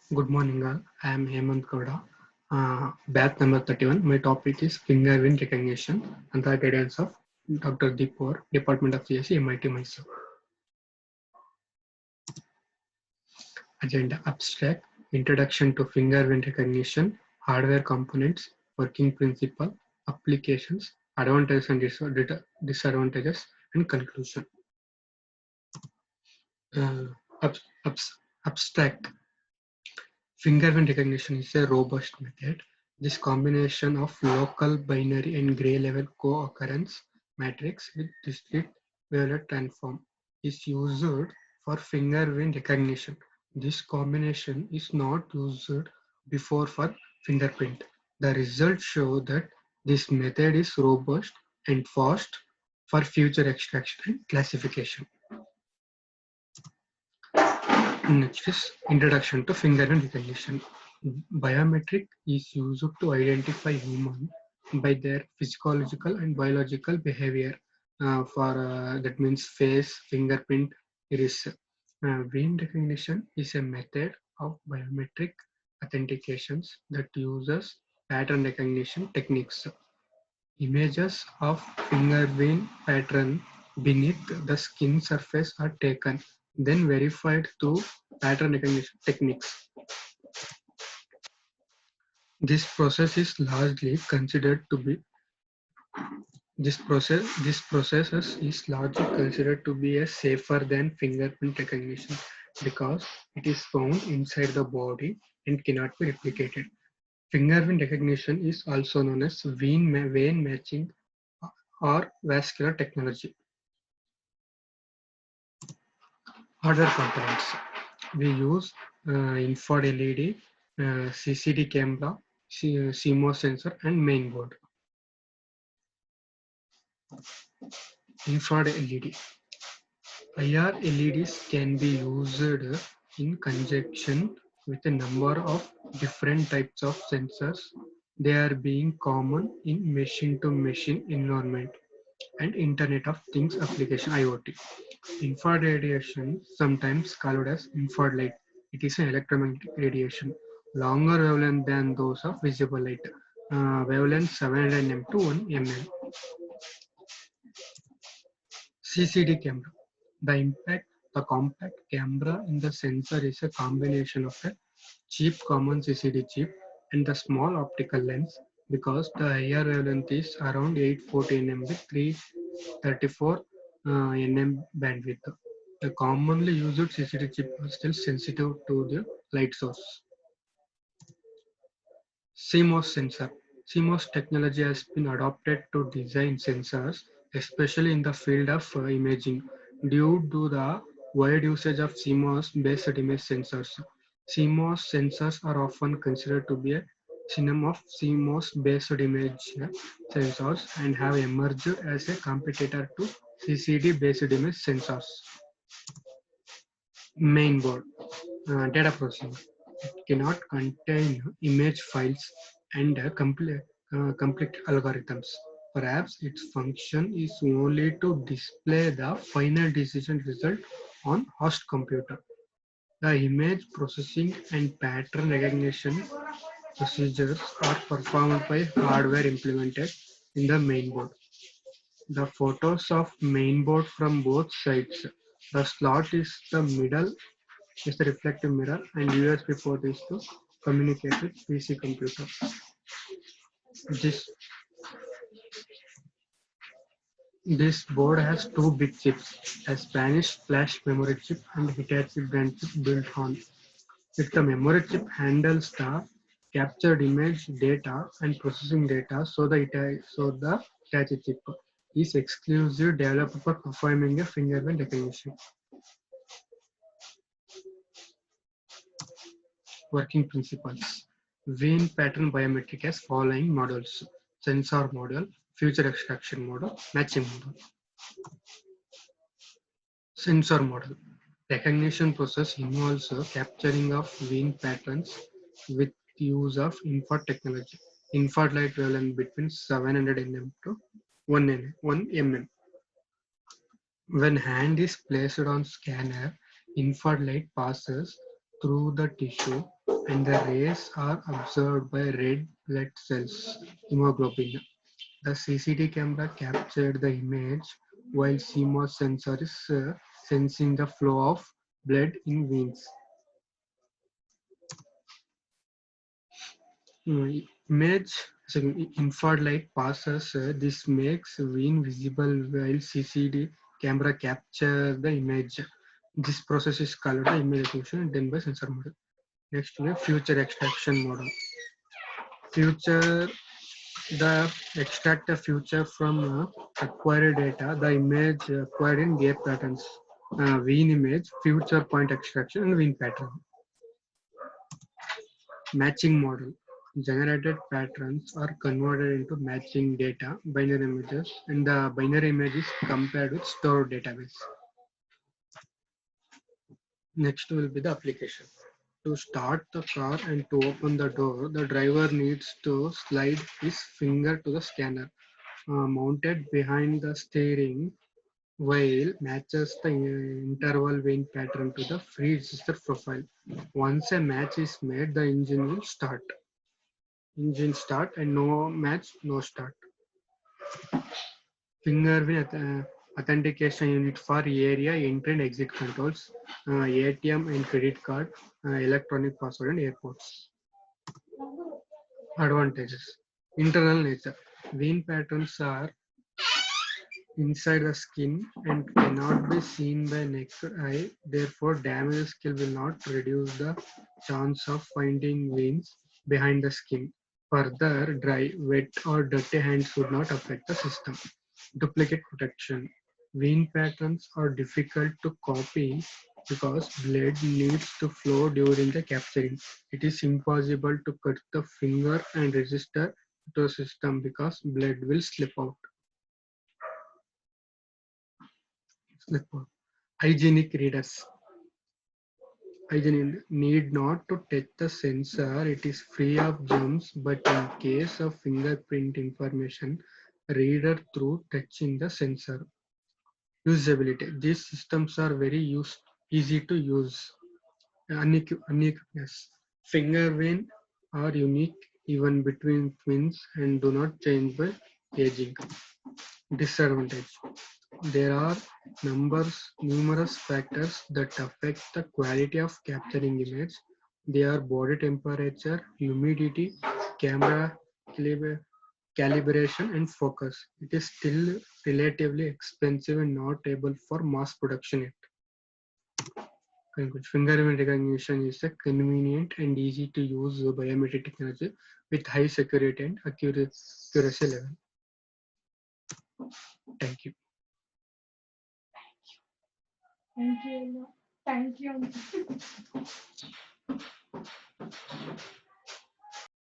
Good morning, all. I am Hemanth Gowda, batch number 31. My topic is fingerprint recognition and the guidance of Dr. Deepor, Department of CSE, MIT, Mysore. Agenda abstract, introduction to fingerprint recognition, hardware components, working principle, applications, advantages and disadvantages, and conclusion. Uh, ab- abs- Abstract. Fingerprint recognition is a robust method. This combination of local binary and gray level co-occurrence matrix with discrete wavelet transform is used for fingerprint recognition. This combination is not used before for fingerprint. The results show that this method is robust and fast for future extraction and classification. Next is introduction to fingerprint recognition. Biometric is used to identify humans by their physiological and biological behavior. That means face, fingerprint, iris. Vein recognition is a method of biometric authentications that uses pattern recognition techniques. Images of finger vein pattern beneath the skin surface are taken, then verified through pattern recognition techniques. This process is largely considered to be a safer than fingerprint recognition because it is found inside the body and cannot be replicated. Fingerprint recognition is also known as vein matching or vascular technology. Hardware components. We use infrared LED, CCD camera, CMOS sensor, and mainboard. Infrared LED. IR LEDs can be used in conjunction with a number of different types of sensors. They are being common in machine-to-machine environment and Internet of Things application IoT. Infrared radiation, sometimes called as infrared light, it is an electromagnetic radiation, longer wavelength than those of visible light, wavelength 700 nm to 1 mm. CCD camera. The compact camera in the sensor is a combination of a cheap common CCD chip and the small optical lens because the higher wavelength is around 840 nm with 334 nm bandwidth. The commonly used CCD chip are still sensitive to the light source. CMOS sensor. CMOS technology has been adopted to design sensors, especially in the field of imaging, due to the wide usage of CMOS-based image sensors. CMOS sensors are often considered to be a synonym of CMOS-based image sensors and have emerged as a competitor to CCD-based image sensors. Mainboard. Data processing. It cannot contain image files and complete algorithms. Perhaps its function is only to display the final decision result on host computer. The image processing and pattern recognition procedures are performed by hardware implemented in the mainboard. The photos of mainboard from both sides. The slot is the middle is the reflective mirror and USB port is to communicate with PC computer. This, this board has two big chips, a Spanish flash memory chip and Hitachi brand chip built on. If the memory chip handles the captured image data and processing data, so the Hitachi chip is exclusive developed for performing a fingerprint recognition. Working principles. Vein pattern biometric has following models: sensor model, future extraction model, matching model. Sensor model. Recognition process involves capturing of vein patterns with use of infrared technology. Infrared light wavelength between 700 nm to 1 mm. When hand is placed on scanner, infrared light passes through the tissue and the rays are absorbed by red blood cells, hemoglobin. The CCD camera captured the image while CMOS sensor is sensing the flow of blood in veins. Image so infrared light passes. This makes vein visible while CCD camera capture the image. This process is called the image acquisition done by sensor model. Next, we have future extraction model. Future the extract the future from acquired data, the image acquired in gap patterns, vein image, future point extraction, and vein pattern. Matching model. Generated patterns are converted into matching data, binary images, and the binary image is compared with stored database. Next will be the application. To start the car and to open the door, the driver needs to slide his finger to the scanner mounted behind the steering wheel matches the interval vein pattern to the pre-register profile. Once a match is made, the engine will start. Engine start and no match, no start. Fingerprint authentication unit for area entry and exit controls, ATM and credit card, electronic password and airports. Advantages. Internal nature. Vein patterns are inside the skin and cannot be seen by naked eye. Therefore, damaged skin will not reduce the chance of finding veins behind the skin. Further, dry, wet, or dirty hands would not affect the system. Duplicate protection. Vein patterns are difficult to copy because blood needs to flow during the capturing. It is impossible to cut the finger and register to the system because blood will slip out. Slip out. Hygienic readers. Hygiene need not to touch the sensor. It is free of germs, but in case of fingerprint information, reader through touching the sensor. Usability. These systems are very easy to use. Uniqueness. Finger vein are unique even between twins and do not change by aging. Disadvantage. There are numerous factors that affect the quality of capturing image. They are body temperature, humidity, camera calibration, and focus. It is still relatively expensive and not able for mass production yet. Conclusion. Fingerprint recognition is a convenient and easy to use biometric technology with high security and accuracy level. Thank you. Thank you. Thank you.